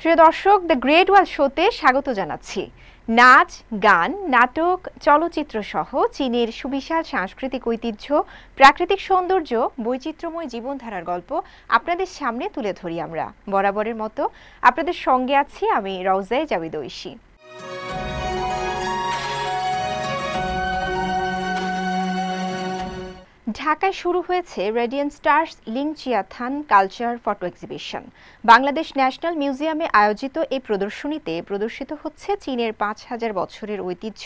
প্রিয় দর্শক, the great ওয়াল শোতে স্বাগত জানাচ্ছি। নাচ, গান, নাটক, চলচ্চিত্র সহ চীনের সুবিশাল সাংস্কৃতিক ঐতিহ্য, প্রাকৃতিক সৌন্দর্য, বৈচিত্র্যময় জীবনধারার গল্প আপনাদের সামনে তুলে ধরি আমরা। বরাবরের মতো আপনাদের সঙ্গে আছি আমি রওজায়ে জাবিদ ঐশী। ঢাকায় শুরু হয়েছে রেডিয়েন্ট স্টার্স লিংচিয়াথান culture photo exhibition. Bangladesh national মিউজিয়ামে আয়োজিত এই প্রদর্শনীতে প্রদর্শিত হচ্ছে চীনের ৫,০০০ বছরের ঐতিহ্য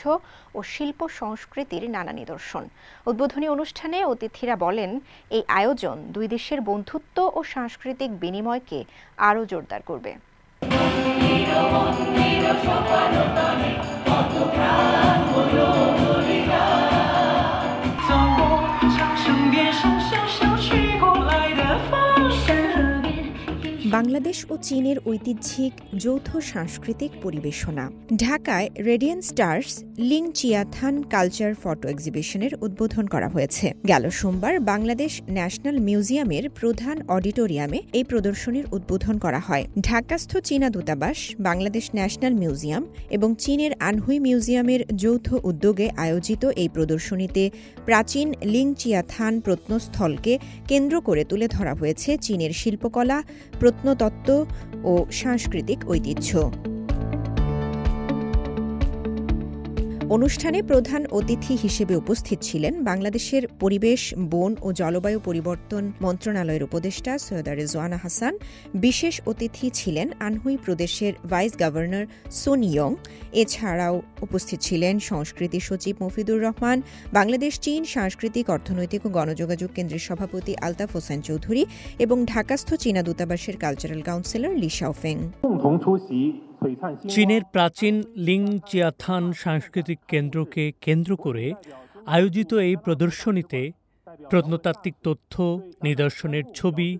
ও শিল্প সংস্কৃতির নানা নিদর্শন। উদ্বোধনী অনুষ্ঠানে অতিথিরা বলেন, এই আয়োজন দুই দেশের বন্ধুত্ব ও সাংস্কৃতিক বিনিময়কে আরও জোরদার করবে। বাংলাদেশ ও চীনের ঐতিহ্যিক যৌথ সাংস্কৃতিক পরিবেশনা। ঢাকায় রেডিয়েন্ট স্টার্স লিংচিয়াথান কালচার ফটো এক্সিবিশনের উদ্বোধন করা হয়েছে। গেল সোমবার বাংলাদেশ ন্যাশনাল মিউজিয়ামের প্রধান অডিটোরিয়ামে এই প্রদর্শনীর উদ্বোধন করা হয়। ঢাকাস্থ চীনা দূতাবাস, বাংলাদেশ ন্যাশনাল মিউজিয়াম এবং চীনের আনহুই মিউজিয়ামের যৌথ উদ্যোগে আয়োজিত এই প্রদর্শনীতে প্রাচীন লিংচিয়াথান প্রত্নস্থলকে কেন্দ্র করে তুলে ধরা হয়েছে চীনের শিল্পকলা, প্রত্নতত্ত্ব ও সাংস্কৃতিক ঐতিহ্য। অনুষ্ঠানে প্রধান অতিথি হিসেবে উপস্থিত ছিলেন বাংলাদেশের পরিবেশ, বন ও জলবায়ু পরিবর্তন মন্ত্রণালয়ের উপদেষ্টা সৈয়দা রেজওয়ানা হাসান। বিশেষ অতিথি ছিলেন আনহুই প্রদেশের ভাইস গভর্নর সুন ইয়ং। এছাড়াও উপস্থিত ছিলেন সংস্কৃতি সচিব মফিদুর রহমান, বাংলাদেশ চীন সাংস্কৃতিক, অর্থনৈতিক ও গণযোগাযোগ কেন্দ্রের সভাপতি আলতাফ হোসেন চৌধুরী এবং ঢাকাস্থ চীনা দূতাবাসের কালচারাল কাউন্সিলর লি শাওফেং। চীনের প্রাচীন লিংচিয়াথান সাংস্কৃতিক কেন্দ্রকে কেন্দ্র করে আয়োজিত এই প্রদর্শনীতে প্রত্নতাত্ত্বিক তথ্য, নিদর্শনের ছবি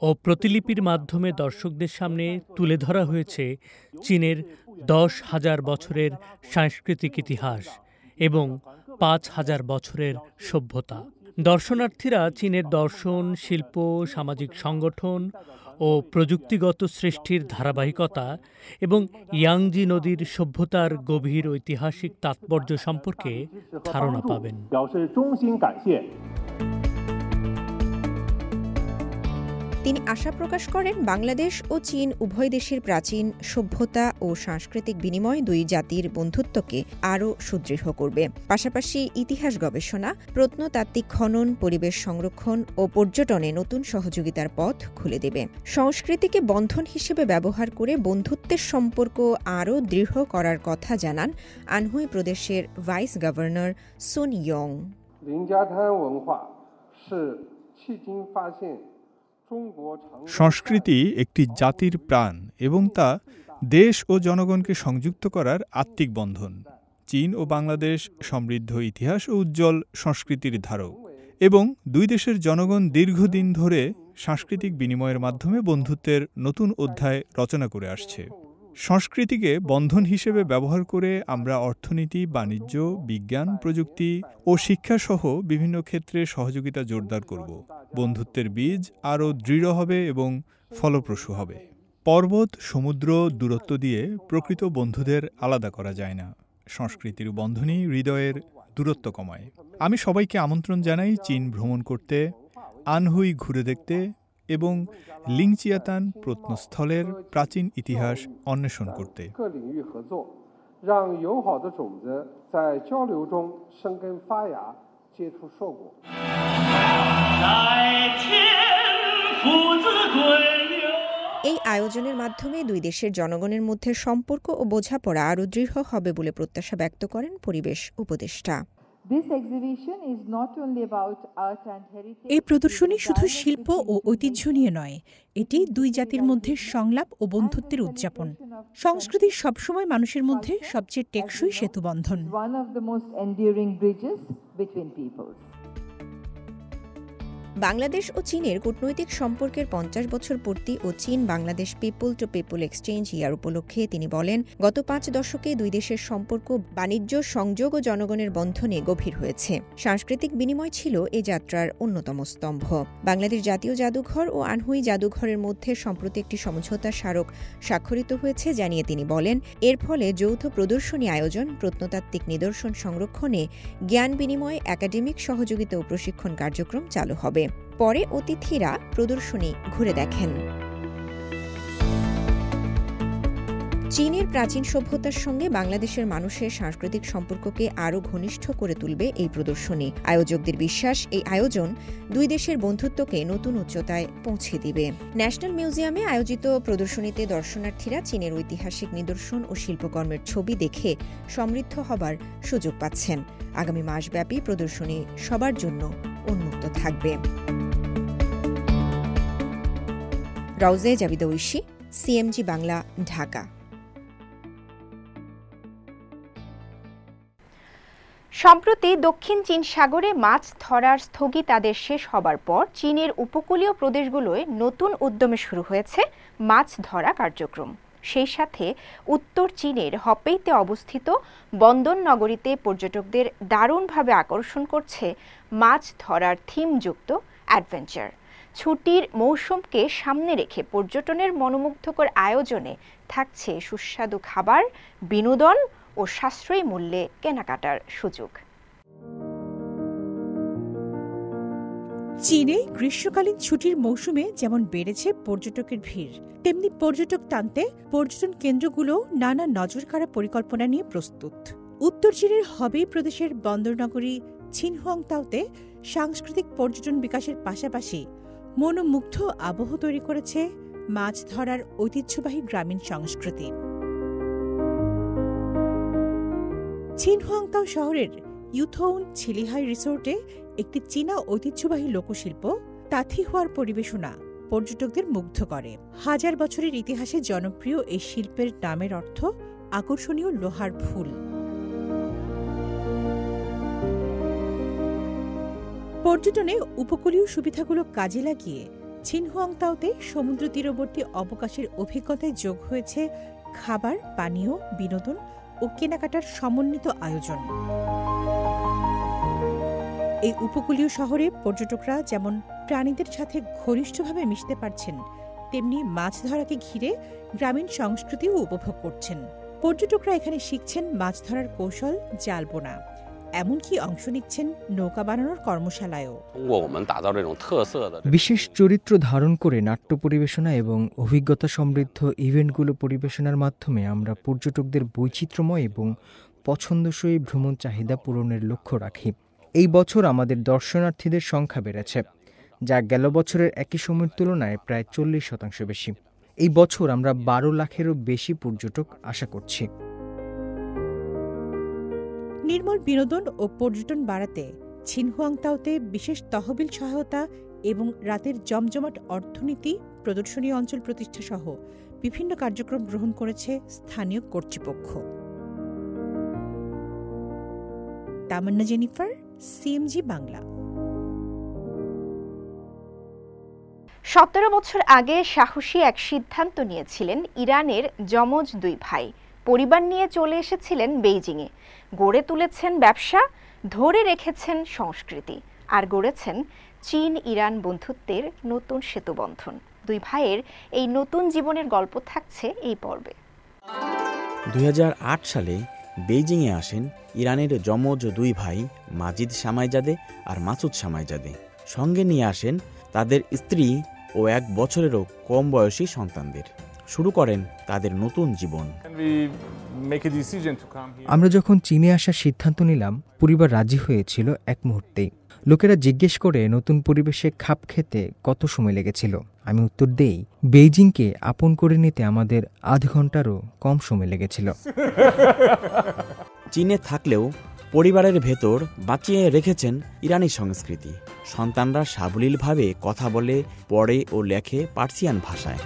ও প্রতিলিপির মাধ্যমে দর্শকদের সামনে তুলে ধরা হয়েছে চীনের 10,000 বছরের সাংস্কৃতিক ইতিহাস এবং 5,000 বছরের সভ্যতা। দর্শনার্থীরা চীনের দর্শন, শিল্প, সামাজিক সংগঠন ও প্রযুক্তিগত সৃষ্টির ধারাবাহিকতা এবং ইয়াংজি নদীর সভ্যতার গভীর ঐতিহাসিক তাৎপর্য সম্পর্কে ধারণা পাবেন। তিনি আশা প্রকাশ করেন, বাংলাদেশ ও চীন উভয় দেশের প্রাচীন সভ্যতা ও সাংস্কৃতিক বিনিময় দুই জাতির বন্ধুত্বকে আরও সুদৃঢ় করবে। পাশাপাশি ইতিহাস গবেষণা, প্রত্নতাত্ত্বিক খনন, পরিবেশ সংরক্ষণ ও পর্যটনে নতুন সহযোগিতার পথ খুলে দেবে। সংস্কৃতিকে বন্ধন হিসেবে ব্যবহার করে বন্ধুত্বের সম্পর্ক আরও দৃঢ় করার কথা জানান আনহুই প্রদেশের ভাইস গভর্নর সুন ইয়ং। সংস্কৃতি একটি জাতির প্রাণ এবং তা দেশ ও জনগণকে সংযুক্ত করার আত্মিক বন্ধন। চীন ও বাংলাদেশ সমৃদ্ধ ইতিহাস ও উজ্জ্বল সংস্কৃতির ধারক এবং দুই দেশের জনগণ দীর্ঘদিন ধরে সাংস্কৃতিক বিনিময়ের মাধ্যমে বন্ধুত্বের নতুন অধ্যায় রচনা করে আসছে। সংস্কৃতিকে বন্ধন হিসেবে ব্যবহার করে আমরা অর্থনীতি, বাণিজ্য, বিজ্ঞান, প্রযুক্তি ও শিক্ষাসহ বিভিন্ন ক্ষেত্রে সহযোগিতা জোরদার করব। বন্ধুত্বের বীজ আরও দৃঢ় হবে এবং ফলপ্রসূ হবে। পর্বত, সমুদ্র, দূরত্ব দিয়ে প্রকৃত বন্ধুদের আলাদা করা যায় না। সংস্কৃতির বন্ধনই হৃদয়ের দূরত্ব কমায়। আমি সবাইকে আমন্ত্রণ জানাই চীন ভ্রমণ করতে, আনহুই ঘুরে দেখতে এবং লিংচিয়াতান প্রত্নস্থলের প্রাচীন ইতিহাস অন্বেষণ করতে। এই আয়োজনের মাধ্যমে দুই দেশের জনগণের মধ্যে সম্পর্ক ও বোঝাপড়া আরও দৃঢ় হবে বলে প্রত্যাশা ব্যক্ত করেন পরিবেশ উপদেষ্টা। এই প্রদর্শনী শুধু শিল্প ও ঐতিহ্য নিয়ে নয়, এটি দুই জাতির মধ্যে সংলাপ ও বন্ধুত্বের উদযাপন। সংস্কৃতি সবসময় মানুষের মধ্যে সবচেয়ে টেকসই সেতুবন্ধন। বাংলাদেশ ও চীনের কূটনৈতিক সম্পর্কের ৫০ বছর পূর্তি ও চীন Bangladesh people to people exchange year উপলক্ষে তিনি বলেন, গত ৫ দশকে দুই দেশের সম্পর্ক বাণিজ্য, সংযোগ ও জনগণের বন্ধনে গভীর হয়েছে। সাংস্কৃতিক বিনিময় ছিল এই যাত্রার অন্যতম স্তম্ভ। বাংলাদেশ জাতীয় জাদুঘর ও আনহুই জাদুঘরের মধ্যে সম্প্রতি একটি সমঝোতা স্মারক স্বাক্ষরিত হয়েছে জানিয়ে তিনি বলেন, এর ফলে যৌথ প্রদর্শনী আয়োজন, প্রত্নতাত্ত্বিক নিদর্শন সংরক্ষণে জ্ঞান বিনিময়, একাডেমিক সহযোগিতা ও প্রশিক্ষণ কার্যক্রম চালু হবে। পরে অতিথিরা প্রদর্শনী ঘুরে দেখেন। চীনের প্রাচীন সভ্যতার সঙ্গে বাংলাদেশের মানুষের সাংস্কৃতিক সম্পর্ককে আরও ঘনিষ্ঠ করে তুলবে এই প্রদর্শনী। আয়োজকদের বিশ্বাস, এই আয়োজন দুই দেশের বন্ধুত্বকে নতুন উচ্চতায় পৌঁছে দিবে। ন্যাশনাল মিউজিয়ামে আয়োজিত প্রদর্শনীতে দর্শনার্থীরা চীনের ঐতিহাসিক নিদর্শন ও শিল্পকর্মের ছবি দেখে সমৃদ্ধ হবার সুযোগ পাচ্ছেন। আগামী মাসব্যাপী প্রদর্শনী সবার জন্য উন্মুক্ত থাকবে। রাউজে জাবিদা ঐশী, সিএমজি বাংলা, ঢাকা। সম্প্রতি দক্ষিণ চীন সাগরে মাছ ধরার স্থগিতাদেশ শেষ হবার পর চীনের উপকূলীয় প্রদেশগুলোয় নতুন উদ্যমে শুরু হয়েছে মাছ ধরা কার্যক্রম। সেই সাথে উত্তর চীনের হপেইতে অবস্থিত বন্দর নগরীতে পর্যটকদের দারুণভাবে আকর্ষণ করছে মাছ ধরার থিমযুক্ত অ্যাডভেঞ্চার। ছুটির মৌসুমকে সামনে রেখে পর্যটনের মনোমুগ্ধকর আয়োজনে থাকছে সুস্বাদু খাবার, বিনোদন ও সাশ্রয়ী মূল্যে কেনাকাটার সুযোগ। চীনে গ্রীষ্মকালীন ছুটির মৌসুমে যেমন বেড়েছে পর্যটকের ভিড়, তেমনি পর্যটক টানতে পর্যটন কেন্দ্রগুলো নানা নজরকাড়া পরিকল্পনা নিয়ে প্রস্তুত। উত্তর চীনের হবেই প্রদেশের বন্দরনগরী ছিনহুয়াংতাওতে সাংস্কৃতিক পর্যটন বিকাশের পাশাপাশি মনোমুগ্ধ আবহ তৈরি করেছে মাছ ধরার ঐতিহ্যবাহী গ্রামীণ সংস্কৃতি। ছিনহুয়াংতাও শহরের ইউথৌন ছিলিহাই রিসোর্টে একটি চীনা ঐতিহ্যবাহী লোকশিল্প তাথিহুয়ার পরিবেশনা পর্যটকদের মুগ্ধ করে। হাজার বছরের ইতিহাসে জনপ্রিয় এই শিল্পের নামের অর্থ আকর্ষণীয় লোহার ফুল। পর্যটনে উপকূলীয় সুবিধাগুলো কাজে লাগিয়ে ছিনহুয়াংতাওতে সমুদ্র তীরবর্তী অবকাশের অভিজ্ঞতায় যোগ হয়েছে খাবার, পানীয়, বিনোদন ও কেনাকাটার সমন্বিত আয়োজন। এই উপকূলীয় শহরে পর্যটকরা যেমন প্রাণীদের সাথে ঘনিষ্ঠভাবে মিশতে পারছেন, তেমনি মাছ ধরাকে ঘিরে গ্রামীণ সংস্কৃতিও উপভোগ করছেন। পর্যটকরা এখানে শিখছেন মাছ ধরার কৌশল, জাল বোনা, এমনকি অংশ নিচ্ছেন নৌকা বানানোর কর্মশালায়ও। বিশেষ চরিত্র ধারণ করে নাট্য পরিবেশনা এবং অভিজ্ঞতা সমৃদ্ধ ইভেন্টগুলো পরিবেশনার মাধ্যমে আমরা পর্যটকদের বৈচিত্র্যময় এবং পছন্দসই ভ্রমণ চাহিদা পূরণের লক্ষ্য রাখি। এই বছর আমাদের দর্শনার্থীদের সংখ্যা বেড়েছে, যা গেল বছরের একই সময়ের তুলনায় প্রায় 40% বেশি। এই বছর আমরা 12 লাখেরও বেশি পর্যটক আশা করছি। নির্মল বিনোদন ও পর্যটন বাড়াতে ছিনহুয়াংতাওতে বিশেষ তহবিল সহায়তা এবং রাতের জমজমাট অর্থনীতি, প্রদর্শনী অঞ্চল প্রতিষ্ঠা সহ বিভিন্ন কার্যক্রম গ্রহণ করেছে স্থানীয় কর্তৃপক্ষ। তামান্না জেনিফার, সিএমজি বাংলা। 17 বছর আগে সাহসী এক সিদ্ধান্ত নিয়েছিলেন ইরানের যমজ দুই ভাই। পরিবার নিয়ে চলে এসেছিলেন বেইজিংয়ে। গড়ে তুলেছেন ব্যবসা, ধরে রেখেছেন সংস্কৃতি, আর গড়েছেন চীন ইরান বন্ধুত্বের নতুন সেতুবন্ধন। দুই ভাইয়ের এই নতুন জীবনের গল্প থাকছে এই পর্বে। 2008 সালে বেইজিংয়ে আসেন ইরানের যমজ দুই ভাই মাজিদ শামাইজাদে আর মাসুদ শামাইজাদে। সঙ্গে নিয়ে আসেন তাদের স্ত্রী ও 1 বছরেরও কম বয়সী সন্তানদের। শুরু করেন তাদের নতুন জীবন। আমরা যখন চীনে আসার সিদ্ধান্ত নিলাম, পরিবার রাজি হয়েছিল এক মুহূর্তেই। লোকেরা জিজ্ঞেস করে নতুন পরিবেশে খাপ খেতে কত সময় লেগেছিল। আমি উত্তর দেই, বেইজিংকে আপন করে নিতে আমাদের আধ ঘন্টারও কম সময় লেগেছিল। চীনে থাকলেও পরিবারের ভেতর বাঁচিয়ে রেখেছেন ইরানি সংস্কৃতি। সন্তানরা সাবলীলভাবে কথা বলে, পড়ে ও লেখে পার্সিয়ান ভাষায়।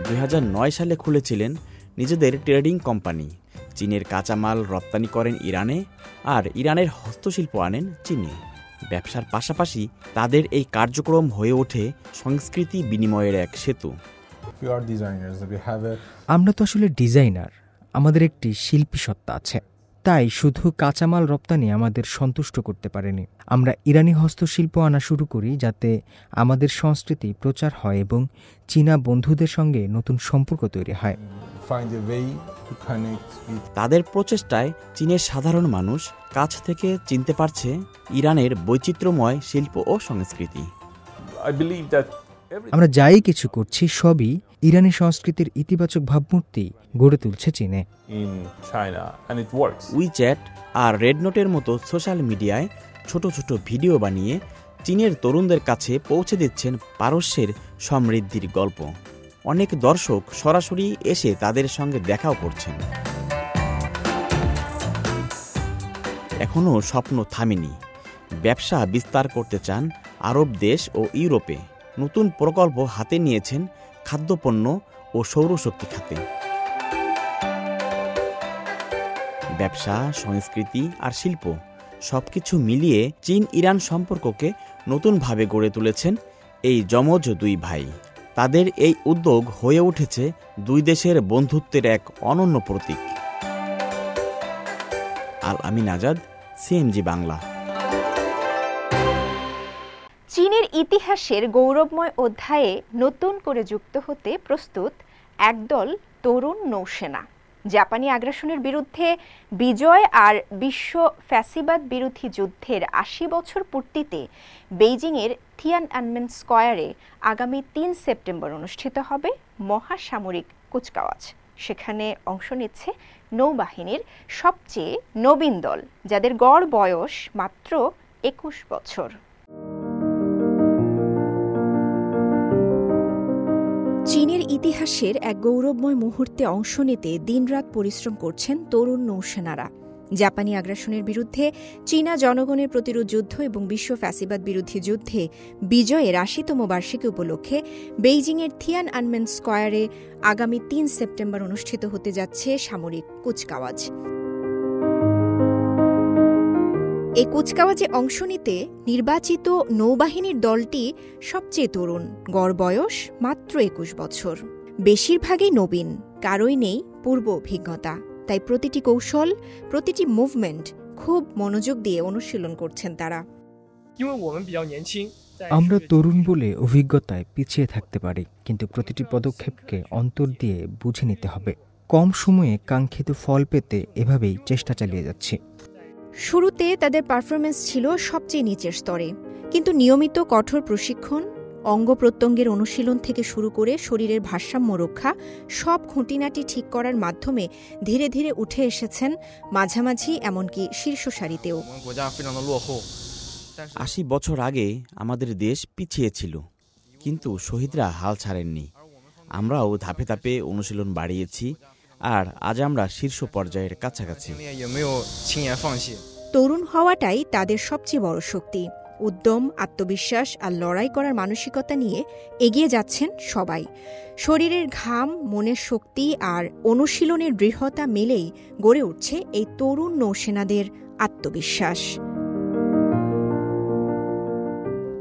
2009 সালে খুলেছিলেন নিজেদের ট্রেডিং কোম্পানি। চীনের কাঁচামাল রপ্তানি করেন ইরানে, আর ইরানের হস্তশিল্প আনেন চীনে। ব্যবসার পাশাপাশি তাদের এই কার্যক্রম হয়ে ওঠে সংস্কৃতি বিনিময়ের এক সেতু। আমরা তো আসলে ডিজাইনার, আমাদের একটি শিল্পী সত্তা আছে, তাই শুধু কাঁচামাল রপ্তানি আমাদের সন্তুষ্ট করতে পারেনি। আমরা ইরানি হস্তশিল্প আনা শুরু করি যাতে আমাদের সংস্কৃতি প্রচার হয় এবং চীনা বন্ধুদের সঙ্গে নতুন সম্পর্ক তৈরি হয়। তাদের প্রচেষ্টায় চীনের সাধারণ মানুষ কাছ থেকে চিনতে পারছে ইরানের বৈচিত্র্যময় শিল্প ও সংস্কৃতি। আমরা যাই কিছু করছি সবই ইরানি সংস্কৃতির ইতিবাচক ভাবমূর্তি গড়ে তুলছে চীনে। উইচ্যাট আর রেড নোটের মতো সোশ্যাল মিডিয়ায় ছোট ছোট ভিডিও বানিয়ে চীনের তরুণদের কাছে পৌঁছে দিচ্ছেন পারস্যের সমৃদ্ধির গল্প। অনেক দর্শক সরাসরি এসে তাদের সঙ্গে দেখাও করছেন। এখনও স্বপ্ন থামেনি। ব্যবসা বিস্তার করতে চান আরব দেশ ও ইউরোপে। নতুন প্রকল্প হাতে নিয়েছেন খাদ্যপণ্য ও সৌরশক্তি খাতে। ব্যবসা, সংস্কৃতি আর শিল্প সবকিছু মিলিয়ে চীন ইরান সম্পর্ককে নতুনভাবে গড়ে তুলেছেন এই যমজ দুই ভাই। তাদের এই উদ্যোগ হয়ে উঠেছে দুই দেশের বন্ধুত্বের এক অনন্য প্রতীক। আল আমিন আজাদ, সিএমজি বাংলা। চীনের ইতিহাসের গৌরবময় অধ্যায়ে নতুন করে যুক্ত হতে প্রস্তুত একদল তরুণ নৌসেনা। জাপানি আগ্রাসনের বিরুদ্ধে বিজয় আর বিশ্ব ফ্যাসিবাদ বিরোধী যুদ্ধের ৮০ বছর পূর্তিতে বেইজিংয়ের থিয়ানআনমেন স্কয়ারে আগামী ৩ সেপ্টেম্বর অনুষ্ঠিত হবে মহাসামরিক কুচকাওয়াজ। সেখানে অংশ নিচ্ছে নৌবাহিনীর সবচেয়ে নবীন দল, যাদের গড় বয়স মাত্র ২১ বছর। চীনের ইতিহাসের এক গৌরবময় মুহূর্তে অংশ নিতে দিনরাত পরিশ্রম করছেন তরুণ নৌসেনারা। জাপানি আগ্রাসনের বিরুদ্ধে চীনা জনগণের প্রতিরোধ যুদ্ধ এবং বিশ্ব ফ্যাসিবাদ বিরোধী যুদ্ধে বিজয়ের ৮০তম বার্ষিকী উপলক্ষে বেইজিংয়ের থিয়ানআনমেন স্কয়ারে আগামী ৩ সেপ্টেম্বর অনুষ্ঠিত হতে যাচ্ছে সামরিক কুচকাওয়াজ। এই কুচকাওয়াজে অংশ নিতে নির্বাচিত নৌবাহিনীর দলটি সবচেয়ে তরুণ, গড় বয়স মাত্র ২১ বছর। বেশিরভাগই নবীন, কারোই নেই পূর্ব অভিজ্ঞতা। তাই প্রতিটি কৌশল, প্রতিটি মুভমেন্ট খুব মনোযোগ দিয়ে অনুশীলন করছেন তারা। আমরা তরুণ বলে অভিজ্ঞতায় পিছিয়ে থাকতে পারি, কিন্তু প্রতিটি পদক্ষেপকে অন্তর দিয়ে বুঝে নিতে হবে। কম সময়ে কাঙ্ক্ষিত ফল পেতে এভাবেই চেষ্টা চালিয়ে যাচ্ছি। শুরুতে তাদের পারফরমেন্স ছিল সবচেয়ে নিচের স্তরে, কিন্তু নিয়মিত কঠোর প্রশিক্ষণ, অঙ্গ প্রত্যঙ্গের অনুশীলন থেকে শুরু করে শরীরের ভারসাম্য রক্ষা, সব খুঁটিনাটি ঠিক করার মাধ্যমে ধীরে ধীরে উঠে এসেছেন মাঝামাঝি, এমনকি শীর্ষ সারিতেও। ৮০ বছর আগে আমাদের দেশ পিছিয়ে ছিল, কিন্তু শহীদরা হাল ছাড়েননি। আমরাও ধাপে ধাপে অনুশীলন বাড়িয়েছি, আর আজ আমরা শীর্ষ পর্যায়ের কাছাকাছি। তরুণ হওয়াটাই তাদের সবচেয়ে বড় শক্তি। উদ্যম, আত্মবিশ্বাস আর লড়াই করার মানসিকতা নিয়ে এগিয়ে যাচ্ছেন সবাই। শরীরের ঘাম, মনের শক্তি আর অনুশীলনের দৃঢ়তা মিলেই গড়ে উঠছে এই তরুণ নৌসেনাদের আত্মবিশ্বাস।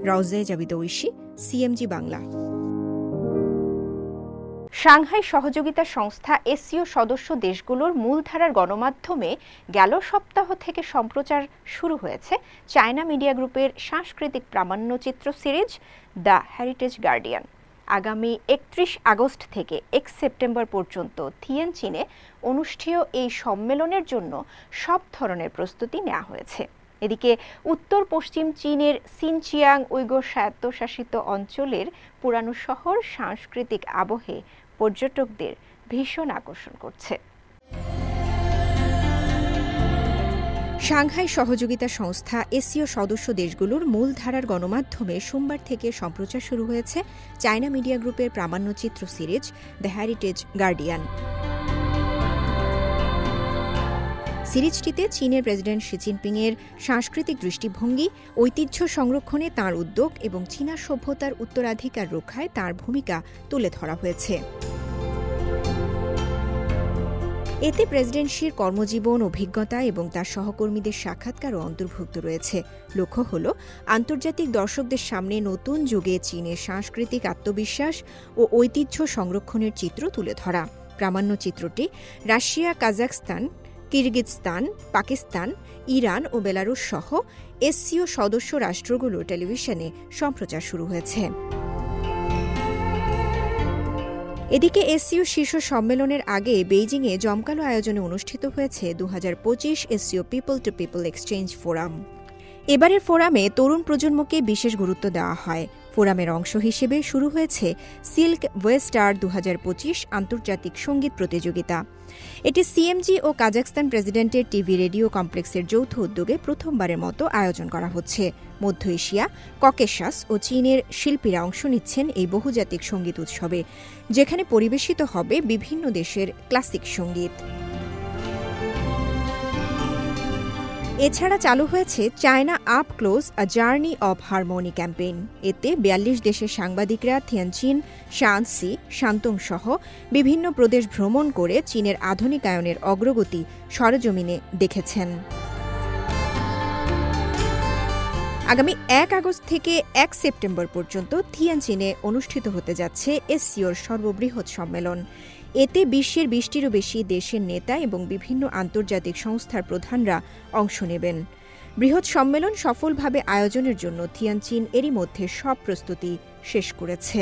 রাউজে জাবিদ ঐশী, সিএমজি বাংলা। সাংহাই সহযোগিতা সংস্থা এসসিও সদস্য দেশগুলোর মূলধারার গণমাধ্যমে গেল সপ্তাহ থেকে সম্প্রচার শুরু হয়েছে চায়না মিডিয়া গ্রুপের সাংস্কৃতিক প্রামাণ্যচিত্র সিরিজ দ্য হেরিটেজ গার্ডিয়ান। আগামী ৩১ আগস্ট থেকে ১ সেপ্টেম্বর পর্যন্ত থিয়েনচিনে অনুষ্ঠেয় এই সম্মেলনের জন্য সব ধরনের প্রস্তুতি নেওয়া হয়েছে। এদিকে উত্তর পশ্চিম চীনের সিনচিয়াং উইগর স্বায়ত্তশাসিত অঞ্চলের পুরানো শহর সাংস্কৃতিক আবহে পর্যটকদের ভীষণ আকর্ষণ করছে। সাংহাই সহযোগিতা সংস্থা এসসিও সদস্য দেশগুলোর মূলধারার গণমাধ্যমে সোমবার থেকে সম্প্রচার শুরু হয়েছে চায়না মিডিয়া গ্রুপের প্রামাণ্যচিত্র সিরিজ দ্য হেরিটেজ গার্ডিয়ান। সিরিজটিতে চীনের প্রেসিডেন্ট শি জিনপিংয়ের সাংস্কৃতিক দৃষ্টিভঙ্গি, ঐতিহ্য সংরক্ষণে তাঁর উদ্যোগ এবং চীনা সভ্যতার উত্তরাধিকার রক্ষায় তাঁর ভূমিকা তুলে ধরা হয়েছে। এতে প্রেসিডেন্সির কর্মজীবন, অভিজ্ঞতা এবং তার সহকর্মীদের সাক্ষাৎকারও অন্তর্ভুক্ত রয়েছে। লক্ষ্য হল আন্তর্জাতিক দর্শকদের সামনে নতুন যুগে চীনের সাংস্কৃতিক আত্মবিশ্বাস ও ঐতিহ্য সংরক্ষণের চিত্র তুলে ধরা। প্রামাণ্য চিত্রটি রাশিয়া, কাজাখস্তান, কিরগিজস্তান, পাকিস্তান, ইরান ও বেলারুশ সহ এসসিও সদস্য রাষ্ট্রগুলোর টেলিভিশনে সম্প্রচার শুরু হয়েছে। এদিকে এসসিও শীর্ষ সম্মেলনের আগে বেইজিংয়ে জমকালো আয়োজনে অনুষ্ঠিত হয়েছে 2025 SCO people to people exchange forum. এবারের ফোরামে তরুণ প্রজন্মকে বিশেষ গুরুত্ব দেওয়া হয়। ফোরামের অংশ হিসেবে শুরু হয়েছে সিল্ক ওয়েস্টার 2025 আন্তর্জাতিক সঙ্গীত প্রতিযোগিতা। এটি সিএমজি ও কাজাখস্তান প্রেসিডেন্টের টিভি রেডিও কমপ্লেক্সের যৌথ উদ্যোগে প্রথমবারের মতো আয়োজন করা হচ্ছে। মধ্য এশিয়া, ককেশাস ও চীনের শিল্পীরা অংশ নিচ্ছেন এই বহুজাতিক সঙ্গীত উৎসবে, যেখানে পরিবেশিত হবে বিভিন্ন দেশের ক্লাসিক সঙ্গীত। এছাড়া চালু হয়েছে China up close a journey of harmony campaign. এতে 42 দেশের সাংবাদিকরা থিয়ানচিন, শানসি, শান্তং সহ বিভিন্ন প্রদেশ ভ্রমণ করে চীনের আধুনিকায়নের অগ্রগতি সরেজমিনে দেখেছেন। আগামী 1 আগস্ট থেকে 1 সেপ্টেম্বর পর্যন্ত থিয়ানচিনে অনুষ্ঠিত হতে যাচ্ছে এসসিওর সর্ববৃহৎ সম্মেলন। এতে বিশ্বের 20টিরও বেশি দেশের নেতা এবং বিভিন্ন আন্তর্জাতিক সংস্থার প্রধানরা অংশ নেবেন। বৃহৎ সম্মেলন সফলভাবে আয়োজনের জন্য থিয়ানচিন এরই মধ্যে সব প্রস্তুতি শেষ করেছে।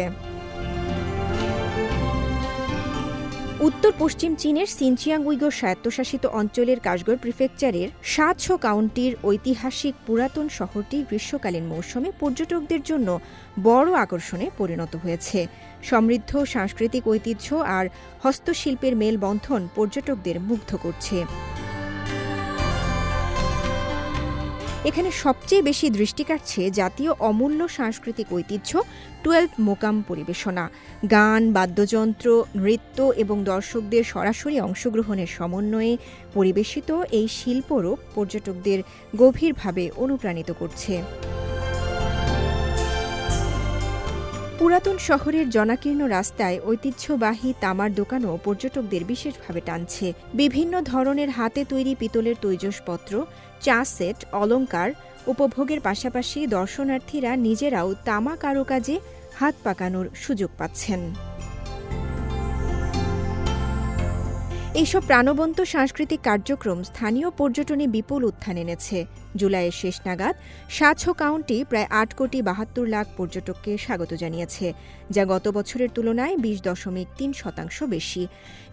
উত্তর পশ্চিম চীনের সিনচিয়াং উইগর স্বায়ত্তশাসিত অঞ্চলের কাশগড় প্রিফেকচারের সাতশো কাউন্টির ঐতিহাসিক পুরাতন শহরটি গ্রীষ্মকালীন মৌসুমে পর্যটকদের জন্য বড় আকর্ষণে পরিণত হয়েছে। সমৃদ্ধ সাংস্কৃতিক ঐতিহ্য আর হস্তশিল্পের মেলবন্ধন পর্যটকদের মুগ্ধ করছে। এখানে সবচেয়ে বেশি দৃষ্টি কাটছে জাতীয় অমূল্য সাংস্কৃতিক ঐতিহ্য 12 মোকাম পরিবেশনা। গান, বাদ্যযন্ত্র, নৃত্য এবং দর্শকদের সরাসরি অংশগ্রহণের সমন্বয়ে পরিবেশিত এই শিল্পরূপ পর্যটকদের গভীরভাবে অনুপ্রাণিত করছে। পুরাতন শহরের জনাকীর্ণ রাস্তায় ঐতিহ্যবাহী তামার দোকানও পর্যটকদের বিশেষভাবে টানছে। বিভিন্ন ধরনের হাতে তৈরি পিতলের তৈজসপত্র, চা সেট, অলংকার উপভোগের পাশাপাশি দর্শনার্থীরা নিজেরাও তামা কারুকাজে হাত পাকানোর সুযোগ পাচ্ছেন। এইসব প্রাণবন্ত সাংস্কৃতিক কার্যক্রম স্থানীয় পর্যটনে বিপুল উত্থান এনেছে। জুলাইয়ের শেষ নাগাদ 700 কাউন্টি প্রায় 8 কোটি 72 লাখ পর্যটককে স্বাগত জানিয়েছে, যা গত বছরের তুলনায় 20.3% বেশি।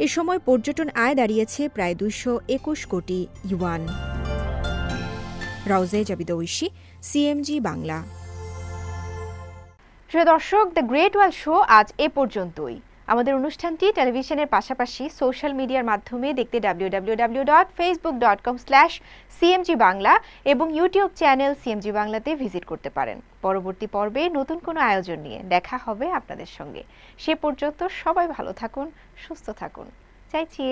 এ সময় পর্যটন আয় দাঁড়িয়েছে প্রায় 221 কোটি ইউয়ান। রাউজে জাবিদ ঐশী, সিএমজি বাংলা। প্রিয় দর্শক, দ্য গ্রেট ওয়াল শো আজ এ পর্যন্তই। আমাদের অনুষ্ঠানটি টেলিভিশনের পাশাপাশি সোশ্যাল মিডিয়ার মাধ্যমে দেখতে www.facebook.com/cmg বাংলা এবং ইউটিউব চ্যানেল সিএমজি বাংলাতে ভিজিট করতে পারেন। পরবর্তী পর্বে নতুন কোনো আয়োজন নিয়ে দেখা হবে আপনাদের সঙ্গে। সে পর্যন্ত সবাই ভালো থাকুন, সুস্থ থাকুন। চাইছি